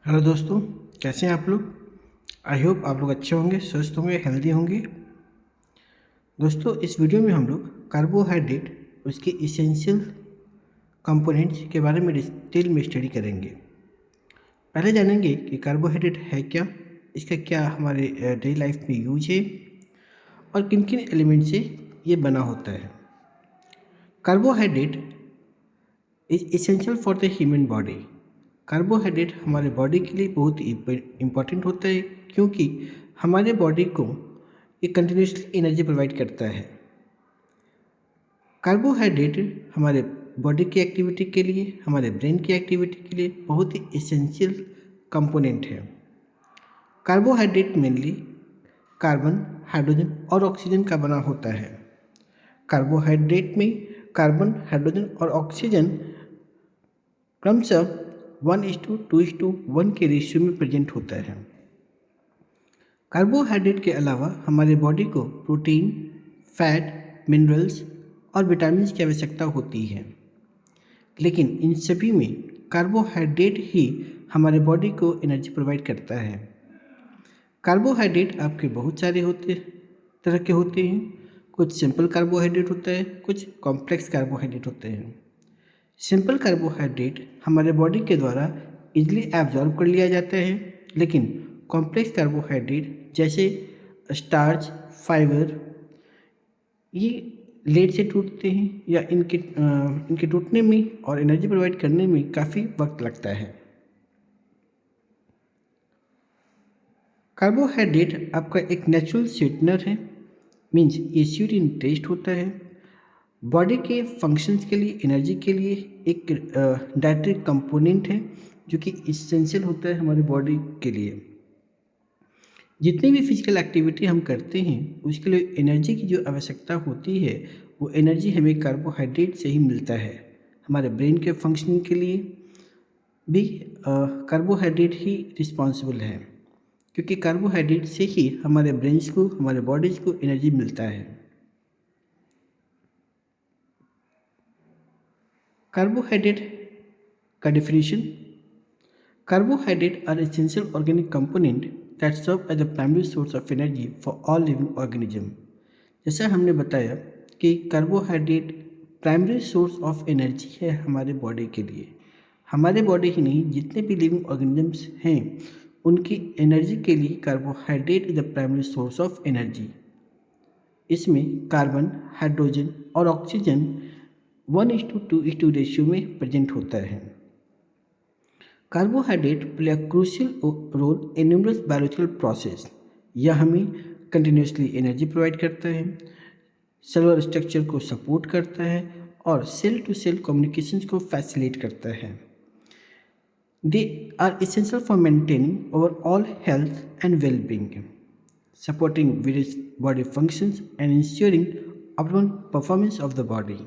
Hello दोस्तों, कैसे हैं आप लोग। आई होप आप लोग अच्छे होंगे, स्वस्थ होंगे, हेल्दी होंगे। दोस्तों, इस वीडियो में हम लोग कार्बोहाइड्रेट, उसके इसेंशियल कंपोनेंट्स के बारे में डिटेल में स्टडी करेंगे। पहले जानेंगे कि कार्बोहाइड्रेट है क्या, इसका क्या हमारे डेली लाइफ में यूज है और किन किन एलिमेंट से ये बना होता है। Carbohydrate is essential for the human body. Carbohydrate हमारे बॉडी के लिए बहुत इम्पॉर्टेंट होता है, क्योंकि हमारे बॉडी को ये कंटिन्यूसली एनर्जी प्रोवाइड करता है। कार्बोहाइड्रेट हमारे बॉडी की एक्टिविटी के लिए, हमारे ब्रेन की एक्टिविटी के लिए बहुत ही इसेंशियल कंपोनेंट है। कार्बोहाइड्रेट मेनली कार्बन, हाइड्रोजन और ऑक्सीजन का बना होता है। कार्बोहाइड्रेट में कार्बन, हाइड्रोजन और ऑक्सीजन क्रमशः 1:2:1 के रेशियो में प्रेजेंट होता है। कार्बोहाइड्रेट के अलावा हमारे बॉडी को प्रोटीन, फैट, मिनरल्स और विटामिन्स की आवश्यकता होती है, लेकिन इन सभी में कार्बोहाइड्रेट ही हमारे बॉडी को एनर्जी प्रोवाइड करता है। कार्बोहाइड्रेट आपके बहुत सारे तरह के होते हैं। कुछ सिंपल कार्बोहाइड्रेट होता है, कुछ कॉम्प्लेक्स कार्बोहाइड्रेट होते हैं। सिंपल कार्बोहाइड्रेट हमारे बॉडी के द्वारा इजीली एब्जॉर्ब कर लिया जाता है, लेकिन कॉम्प्लेक्स कार्बोहाइड्रेट जैसे स्टार्च, फाइबर, ये लेट से टूटते हैं या इनके टूटने में और एनर्जी प्रोवाइड करने में काफ़ी वक्त लगता है। कार्बोहाइड्रेट आपका एक नेचुरल स्वीटनर है, मीन्स ये स्वीट इन टेस्ट होता है। बॉडी के फंक्शंस के लिए, एनर्जी के लिए एक डाइटरी कंपोनेंट है जो कि इसेंशियल होता है हमारे बॉडी के लिए। जितनी भी फिजिकल एक्टिविटी हम करते हैं उसके लिए एनर्जी की जो आवश्यकता होती है, वो एनर्जी हमें कार्बोहाइड्रेट से ही मिलता है। हमारे ब्रेन के फंक्शनिंग के लिए भी कार्बोहाइड्रेट ही रिस्पॉन्सिबल है, क्योंकि कार्बोहाइड्रेट से ही हमारे ब्रेन्स को, हमारे बॉडीज़ को एनर्जी मिलता है। कार्बोहाइड्रेट का definition: carbohydrate are essential organic component that serve as a primary source of energy for all living organism. जैसा हमने बताया कि carbohydrate primary source of energy है हमारे बॉडी के लिए। हमारे बॉडी ही नहीं, जितने भी लिविंग ऑर्गेनिजम्स हैं उनकी एनर्जी के लिए carbohydrate is the primary source of energy. इसमें कार्बन, हाइड्रोजन और ऑक्सीजन 1:2 रेशियो में प्रेजेंट होता है। Carbohydrate play a crucial role in numerous biological process. यह हमें कंटिन्यूसली एनर्जी प्रोवाइड करता है, सेलुलर स्ट्रक्चर को सपोर्ट करता है और सेल टू सेल कम्युनिकेशन को फैसिलिटेट करता है। They are essential for maintaining overall health and wellbeing, supporting various body functions and ensuring optimal performance of the body.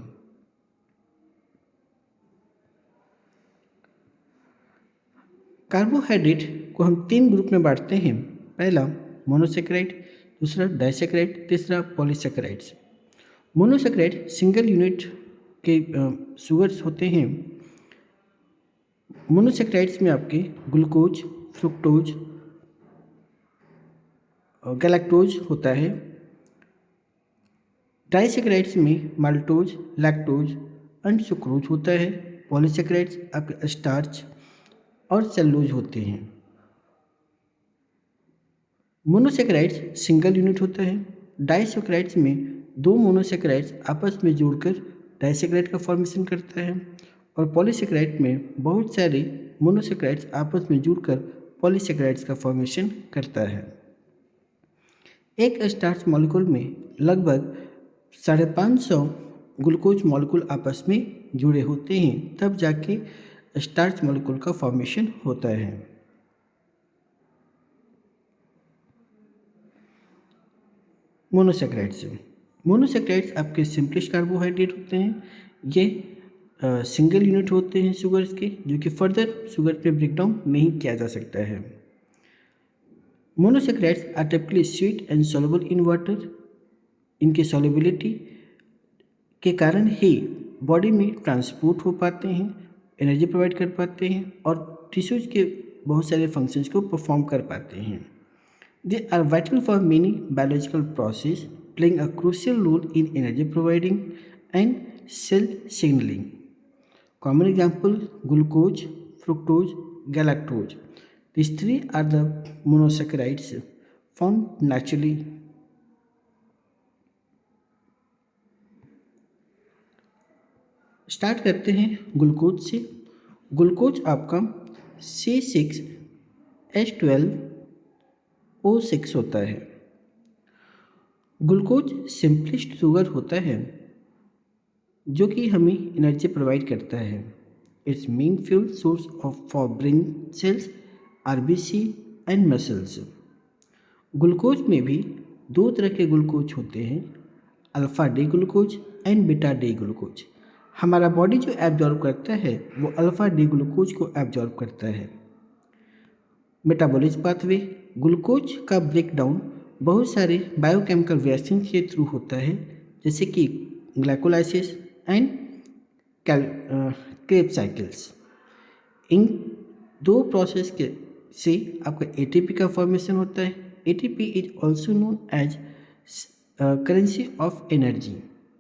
Carbohydrate को हम 3 ग्रुप में बांटते हैं। पहला मोनोसेक्राइड, दूसरा डाइसेक्राइड, तीसरा पॉलीसेक्राइड्स। मोनोसेक्राइड सिंगल यूनिट के शुगर्स होते हैं। मोनोसेक्राइड्स में आपके ग्लूकोज, फ्रुक्टोज, गैलेक्टोज होता है। डाइसेक्राइड्स में माल्टोज, लैक्टोज एंड सुक्रोज होता है। पॉलीसेक्राइड्स आपके स्टार्च और सेलुलोज होते हैं। मोनोसेक्राइड्स सिंगल यूनिट होता है। डाइसेक्राइड्स में 2 मोनोसेक्राइड्स आपस में जोड़कर डाइसेक्राइड का फॉर्मेशन करता है, और पॉलीसेक्राइड में बहुत सारे मोनोसेक्राइड्स आपस में जुड़कर पॉलीसेक्राइड्स का फॉर्मेशन करता है। एक स्टार्च मॉलिक्यूल में लगभग 550 ग्लूकोज मॉलिक्यूल आपस में जुड़े होते हैं, तब जाके स्टार्च मॉलिक्यूल का फॉर्मेशन होता है। मोनोसेक्राइड्स आपके सिंपलेस्ट कार्बोहाइड्रेट होते हैं। ये सिंगल यूनिट होते हैं शुगर्स के, जो कि फर्दर शुगर पे ब्रेकडाउन नहीं किया जा सकता है। Monosaccharides are typically sweet and soluble in water. इनकी सॉल्युबिलिटी के कारण ही बॉडी में ट्रांसपोर्ट हो पाते हैं, एनर्जी प्रोवाइड कर पाते हैं और टिश्यूज के बहुत सारे फंक्शंस को परफॉर्म कर पाते हैं। They are vital for many biological process playing a crucial role in energy providing and cell signalling. Common example: glucose, fructose, galactose. These three are the monosaccharides found naturally. Start करते हैं glucose से। Glucose आपका C6H12O6 होता है। Glucose simplest sugar होता है जो कि हमें एनर्जी प्रोवाइड करता है। It's main fuel source of for brain cells, RBC and muscles. Glucose में भी दो तरह के ग्लूकोज होते हैं, alpha D glucose and beta D glucose. हमारा बॉडी जो एब्जॉर्ब करता है वो अल्फ़ा डी ग्लूकोज को एब्जॉर्ब करता है। मेटाबॉलिज्म पाथवे: ग्लूकोज का ब्रेकडाउन बहुत सारे बायोकेमिकल रिएक्शन के थ्रू होता है, जैसे कि ग्लाइकोलाइसिस एंड क्रेब्स साइकिल्स। इन दो प्रोसेस के से आपका एटीपी का फॉर्मेशन होता है। ATP is also known as currency of energy.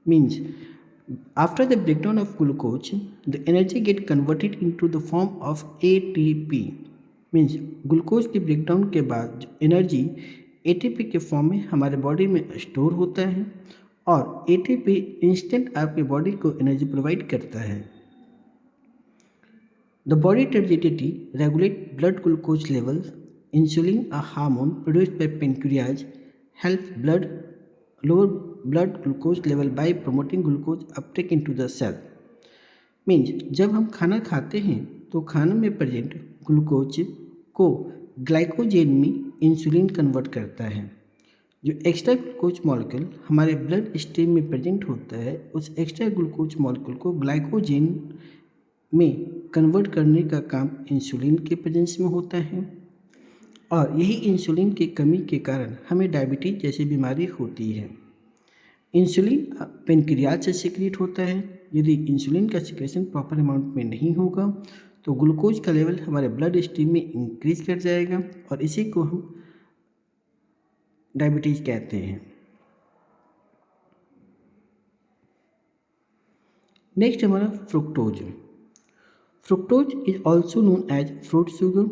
Means after the breakdown of glucose the energy get converted into the form of ATP. Means glucose के breakdown के बाद जो एनर्जी एटीपी के फॉर्म में हमारे बॉडी में स्टोर होता है और एटीपी इंस्टेंट आपके बॉडी को एनर्जी प्रोवाइड करता है। The body turgidity regulate blood glucose levels. Insulin, a hormone produced by pancreas, help lower blood glucose level by promoting glucose uptake into the cell. Means जब हम खाना खाते हैं तो खाने में प्रेजेंट ग्लूकोज को ग्लाइकोजेन में इंसुलिन कन्वर्ट करता है। जो एक्स्ट्रा ग्लूकोज मॉलिक्यूल हमारे ब्लड स्ट्रीम में प्रेजेंट होता है उस एक्स्ट्रा ग्लूकोज मॉलिक्यूल को ग्लाइकोजेन में कन्वर्ट करने का काम इंसुलिन के प्रेजेंस में होता है और यही इंसुलिन की कमी के कारण हमें डायबिटीज जैसी बीमारी होती है। इंसुलिन पेनक्रियाज से सिक्रीट होता है। यदि इंसुलिन का सिक्रेशन प्रॉपर अमाउंट में नहीं होगा तो ग्लूकोज का लेवल हमारे ब्लड स्ट्रीम में इंक्रीज कर जाएगा और इसी को हम डायबिटीज कहते हैं। नेक्स्ट हमारा fructose. Fructose is also known as fruit sugar,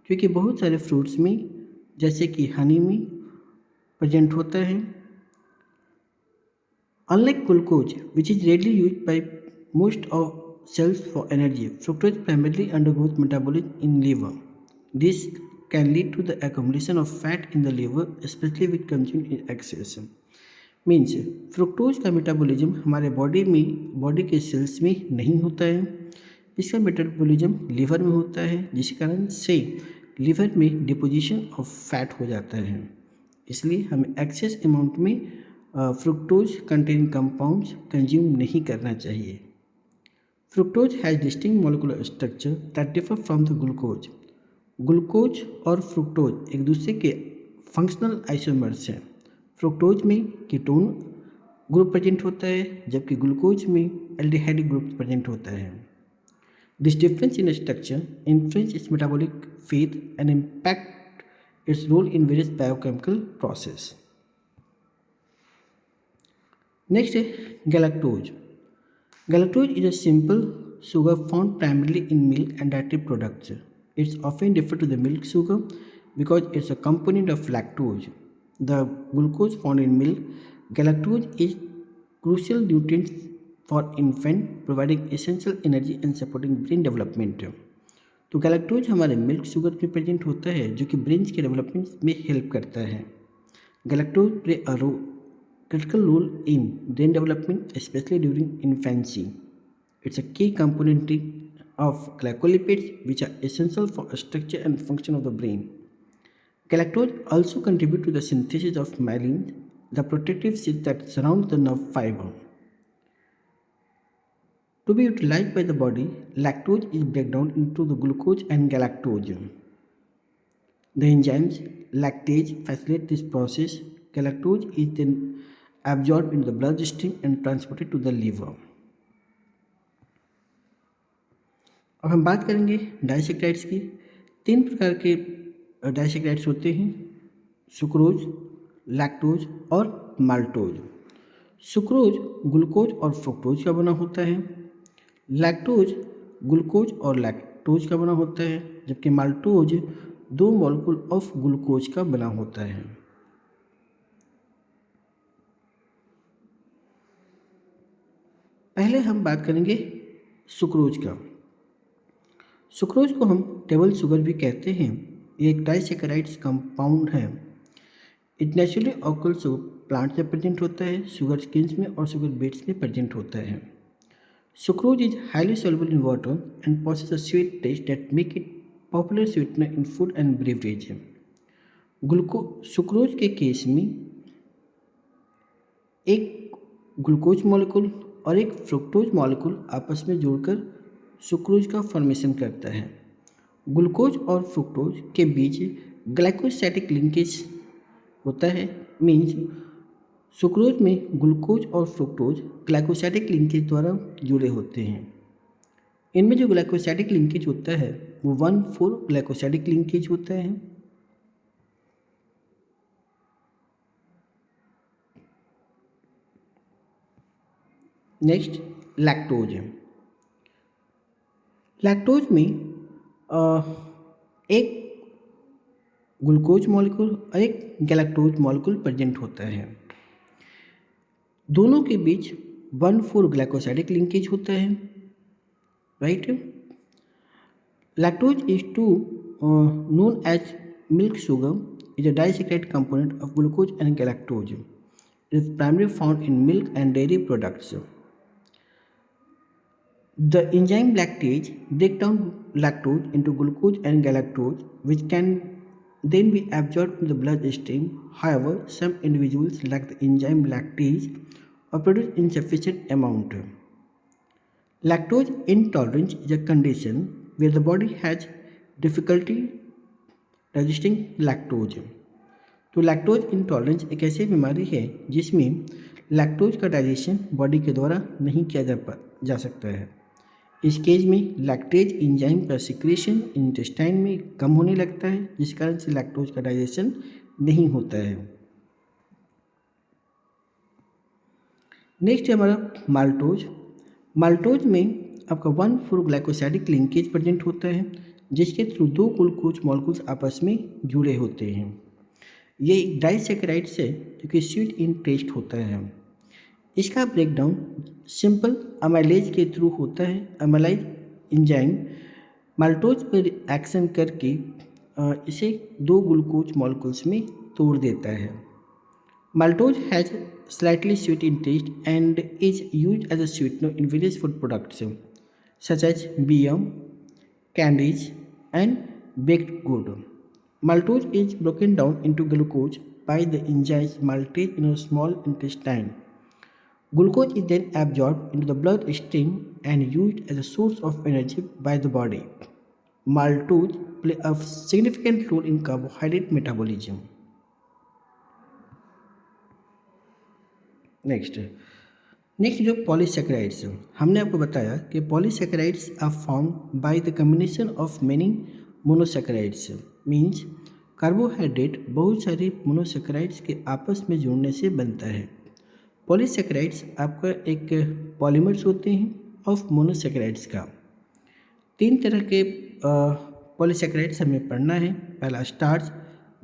क्योंकि बहुत सारे फ्रूट्स में जैसे कि हनी में प्रेजेंट होता है। Unlike glucose which is readily used by most of cells for energy, fructose primarily undergoes metabolism in liver. This can lead to the accumulation of fat in the liver, especially with consumed in excess. Means fructose का metabolism हमारे body के sales में नहीं होता है, इसका metabolism liver में होता है, जिस कारण से लीवर में डिपोजिशन ऑफ फैट हो जाता है। इसलिए हमें एक्सेस अमाउंट में फ्रुक्टोज कंटेनिंग कंपाउंड्स कंज्यूम नहीं करना चाहिए। Fructose has distinct molecular structure that differ from the glucose. Glucose और फ्रुक्टोज एक दूसरे के फंक्शनल आइसोमर्स हैं। फ्रुक्टोज में कीटोन ग्रुप प्रेजेंट होता है जबकि ग्लूकोज में एल्डिहाइड ग्रुप प्रेजेंट होता है। This difference in structure influence its metabolic fate and impact its role in various biochemical process. Next है galactose. Galactose is a simple sugar found primarily in milk and dairy products. It's often referred to the milk sugar because it's a component of lactose. The glucose found in milk, galactose is crucial nutrient for infant, providing essential energy and supporting brain development. तो galactose हमारे milk sugar में present होता है जो कि brain के development में help करता है। Galactose play a critical role in brain development, especially during infancy. It's a key component of glycolipids, which are essential for the structure and function of the brain. Galactose also contribute to the synthesis of myelin, the protective sheath that surrounds the nerve fiber. To be utilized by the body, lactose is broken down into the glucose and galactose. The enzymes lactase facilitate this process. Galactose is then absorbed in the bloodstream and transported to the liver. अब हम बात करेंगे disaccharides की। तीन प्रकार के disaccharides होते हैं, सुक्रोज, लैक्टोज और माल्टोज। सुक्रोज ग्लूकोज और फ्रुक्टोज का बना होता है, लैक्टोज ग्लूकोज और लैक्टोज का बना होता है, जबकि माल्टोज दो मॉलिक्यूल ऑफ ग्लूकोज का बना होता है। पहले हम बात करेंगे सुक्रोज का। सुक्रोज को हम टेबल शुगर भी कहते हैं। ये एक डाइसेकेराइड्स कंपाउंड है। इट नेचुरली ऑकर्स प्लांट में प्रेजेंट होता है, शुगर केन्स में और शुगर बीट्स में प्रेजेंट होता है। Sucrose is highly soluble in water and possesses a sweet taste that make it popular sweetener in food and beverage। Sucrose के case में एक ग्लूकोज मॉलिक्यूल और एक फ्रुक्टोज मॉलिक्यूल आपस में जुड़कर सुक्रोज का फॉर्मेशन करता है। ग्लूकोज और फ्रुक्टोज के बीच ग्लाइकोसाइडिक लिंकेज होता है। मीन्स सुक्रोज में ग्लूकोज और फ्रुक्टोज ग्लाइकोसाइडिक लिंकेज द्वारा जुड़े होते हैं। इनमें जो ग्लाइकोसाइडिक लिंकेज होता है वो 1,4 ग्लाइकोसाइडिक लिंकेज होता है। नेक्स्ट लैक्टोज है। लैक्टोज में एक ग्लूकोज मॉलिक्यूल और एक गैलेक्टोज मॉलिक्यूल प्रेजेंट होता है। दोनों के बीच 1,4 ग्लाइकोसाइडिक लिंकेज होता है, right. Lactose is too known as milk sugar is a disaccharide component of glucose and galactose. It is primarily found in milk and dairy products. The enzyme lactase breaks down lactose into glucose and galactose, which can then be absorbed in the bloodstream. However, some individuals lack the enzyme lactase or produce insufficient amount. Lactose intolerance is a condition where the body has difficulty digesting lactose. तो lactose intolerance एक ऐसी बीमारी है जिसमें lactose का digestion body के द्वारा नहीं किया जा सकता है। इस केस में लैक्टेज एंजाइम का सिक्रेशन इंटेस्टाइन में कम होने लगता है, जिस कारण से लैक्टोज का डाइजेशन नहीं होता है। नेक्स्ट है हमारा माल्टोज। माल्टोज में आपका 1,4 ग्लाइकोसाइडिक लिंकेज प्रेजेंट होता है, जिसके थ्रू दो ग्लूकोज मॉलिक्यूल्स आपस में जुड़े होते हैं। ये एक डाइसेकेराइड्स है जो कि स्वीट इन टेस्ट होता है। इसका ब्रेकडाउन सिंपल अमाइलेज के थ्रू होता है। अमाइलेज एंजाइम माल्टोज पर एक्शन करके इसे दो ग्लूकोज मॉलिक्यूल्स में तोड़ देता है। Maltose has slightly sweet in taste and is used as a sweetener in various food products such as beer, candies and baked good. Maltose is broken down into glucose by the enzyme maltase in a small intestine. Glucose is then absorbed into the bloodstream and used as a source of energy by the body. Maltose play a significant role in carbohydrate metabolism. Next जो polysaccharides, हमने आपको बताया कि polysaccharides are found by the combination of many monosaccharides. Means carbohydrate बहुत सारे monosaccharides के आपस में जुड़ने से बनता है। पॉलीसेकेराइड्स आपका एक पॉलीमर्स होते हैं ऑफ मोनोसेकेराइड्स का। तीन तरह के पॉलीसेकेराइड्स हमें पढ़ना है। पहला स्टार्च,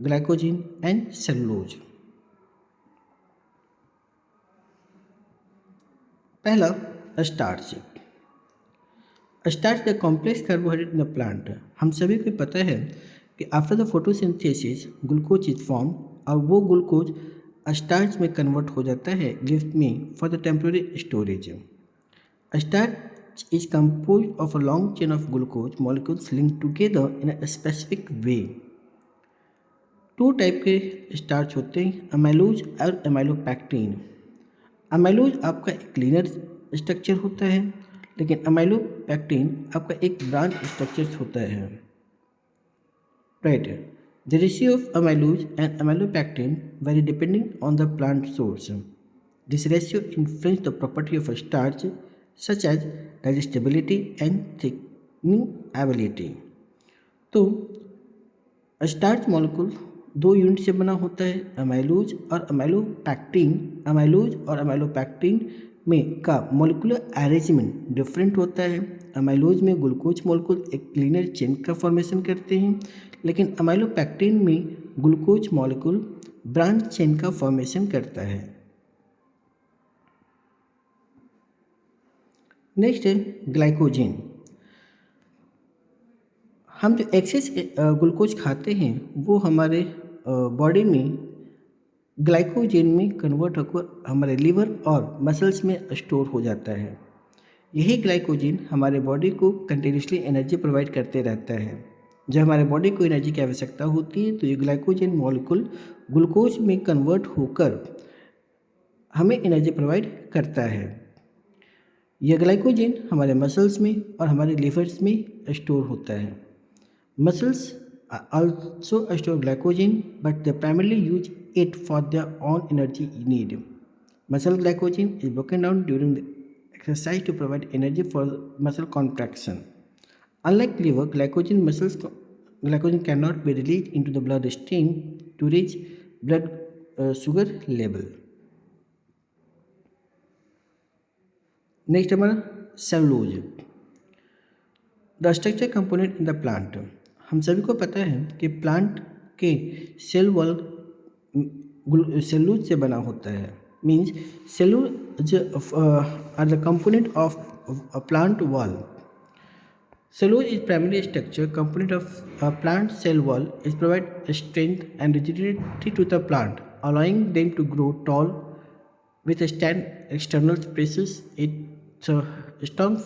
ग्लाइकोजन एंड सेलुलोज। पहला starch. Starch the complex carbohydrate in the plant. हम सभी को पता है कि after the photosynthesis glucose is form और वो ग्लूकोज स्टार्च में कन्वर्ट हो जाता है लिफ्ट में for the temporary storage. Starch is compose of a long chain of glucose molecules link together in a specific way. Two type के starch होते हैं, अमाइलोज और अमाइलोपैक्टिन। अमाइलोज आपका एक क्लीनर स्ट्रक्चर होता है, लेकिन अमाइलोपैक्टिन आपका एक ब्रांच स्ट्रक्चर होता है, right. The ratio of amylose and amylopectin vary depending on the plant source. This ratio influence the property of starch such as digestibility and thickening ability. तो starch molecule दो unit से बना होता है, amylose और amylopectin. Amylose और amylopectin में का मॉलिक्यूलर अरेंजमेंट डिफरेंट होता है। अमाइलोज में ग्लूकोज मॉलिक्यूल एक लीनियर चेन का फॉर्मेशन करते हैं, लेकिन अमाइलोपैक्टिन में ग्लूकोज मॉलिक्यूल ब्रांच चेन का फॉर्मेशन करता है। नेक्स्ट है ग्लाइकोजन। हम जो एक्सेस ग्लूकोज खाते हैं वो हमारे बॉडी में ग्लाइकोजन में कन्वर्ट होकर हमारे लिवर और मसल्स में स्टोर हो जाता है। यही ग्लाइकोजन हमारे बॉडी को कंटिन्यूसली एनर्जी प्रोवाइड करते रहता है। जब हमारे बॉडी को एनर्जी की आवश्यकता होती है तो ये ग्लाइकोजन मॉलिक्यूल ग्लूकोज में कन्वर्ट होकर हमें एनर्जी प्रोवाइड करता है। यह ग्लाइकोजन हमारे मसल्स में और हमारे लिवर्स में स्टोर होता है। Muscles also store glycogen, but they primarily use it for their own energy need. Muscle glycogen is broken down during the exercise to provide energy for muscle contraction. Unlike liver, glycogen cannot be released into the bloodstream to reach blood sugar level. Next हमारा cellulose, the structure component in the plant. हम सभी को पता है कि plant के cell wall cellulose से बना होता है। Means cellulose are the component of plant wall. Cellulose is primary structure component of plant cell wall is provide strength and rigidity to the plant, allowing them to grow tall withstand external pressures. It's a strong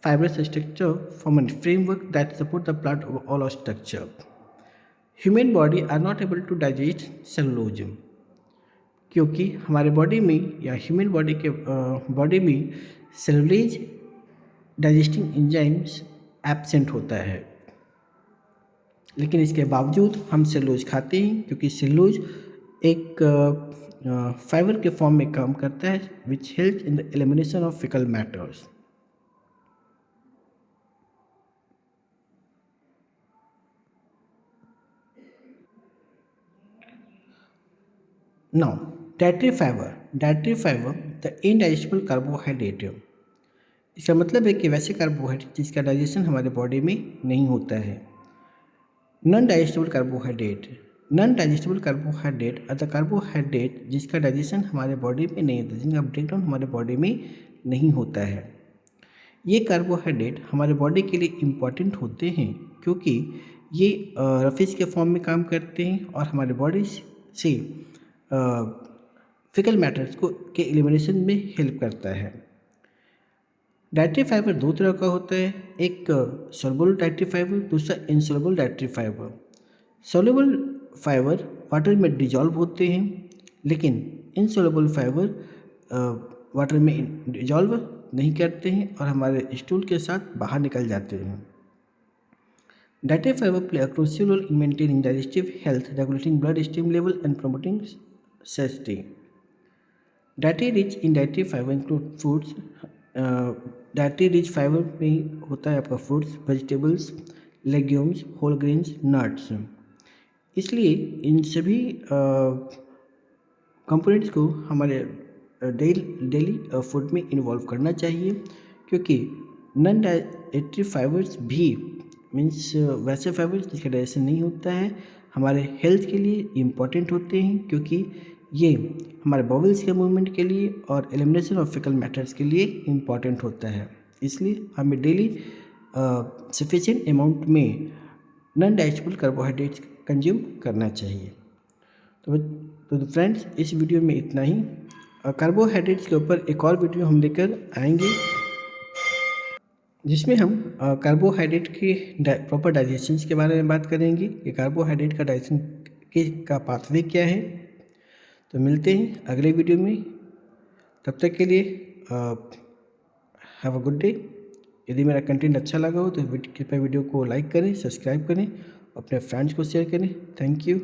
fibrous structure form a framework that support the plant overall structure. Human body are not able to digest cellulose, क्योंकि हमारे body में या human body के body में cellulose digesting enzymes absent होता है। लेकिन इसके बावजूद हम सेलुलोज खाते हैं, क्योंकि सेलुलोज एक फाइबर के फॉर्म में काम करता है which help in the elimination of faecal matters. Now, dietary fiber the indigestible carbohydrate। इसका मतलब है कि वैसे कार्बोहाइड्रेट जिसका डाइजेशन हमारे बॉडी में नहीं होता है। नॉन डाइजेस्टेबल कार्बोहाइड्रेट अर्थात कार्बोहाइड्रेट जिसका डाइजेशन हमारे बॉडी में नहीं होता, जिनका ब्रेकडाउन हमारे बॉडी में नहीं होता है। ये कार्बोहाइड्रेट हमारे बॉडी के लिए इम्पॉर्टेंट होते हैं, क्योंकि ये रफेज के फॉर्म में काम करते हैं और हमारे बॉडी से फिकल मैटर्स को के एलिमिनेशन में हेल्प करता है। डाइटरी फाइबर दो तरह का होता है, एक सोलुबल डाइटरी फाइबर, दूसरा insoluble dietary fibre. Soluble fibre water में डिजॉल्व होते हैं, लेकिन इनसोलुबल फाइबर वाटर में डिजॉल्व नहीं करते हैं और हमारे स्टूल के साथ बाहर निकल जाते हैं। Dietary fibre play a crucial role in maintaining digestive health, regulating blood steam level and promoting satiety. Dietary rich in dietary fiber include foods. Dietary rich fibre में होता है आपका fruits, vegetables, legumes, whole grains, nuts. इसलिए इन सभी components को हमारे daily food में इन्वॉल्व करना चाहिए, क्योंकि नॉन डाइटरी फाइबर्स भी मीन्स वैसे फाइबर्स जिसका डाइजेशन नहीं होता है हमारे हेल्थ के लिए इम्पॉर्टेंट होते हैं, क्योंकि ये हमारे बॉवल्स के मूवमेंट के लिए और एलिमिनेशन ऑफ फिकल मैटर्स के लिए इम्पॉर्टेंट होता है। इसलिए हमें डेली सफिशिएंट अमाउंट में नॉन डाइजेस्टेबल कार्बोहाइड्रेट्स कंज्यूम करना चाहिए। तो फ्रेंड्स, इस वीडियो में इतना ही। कार्बोहाइड्रेट्स के ऊपर एक और वीडियो हम लेकर आएंगे, जिसमें हम कार्बोहाइड्रेट के प्रॉपर डाइजेशन के बारे में बात करेंगे कि कार्बोहाइड्रेट का डाइजेशन का पाथवे क्या है। तो मिलते हैं अगले वीडियो में, तब तक के लिए हैव अ गुड डे। यदि मेरा कंटेंट अच्छा लगा हो तो कृपया वीडियो को लाइक करें, सब्सक्राइब करें, अपने फ्रेंड्स को शेयर करें। Thank you.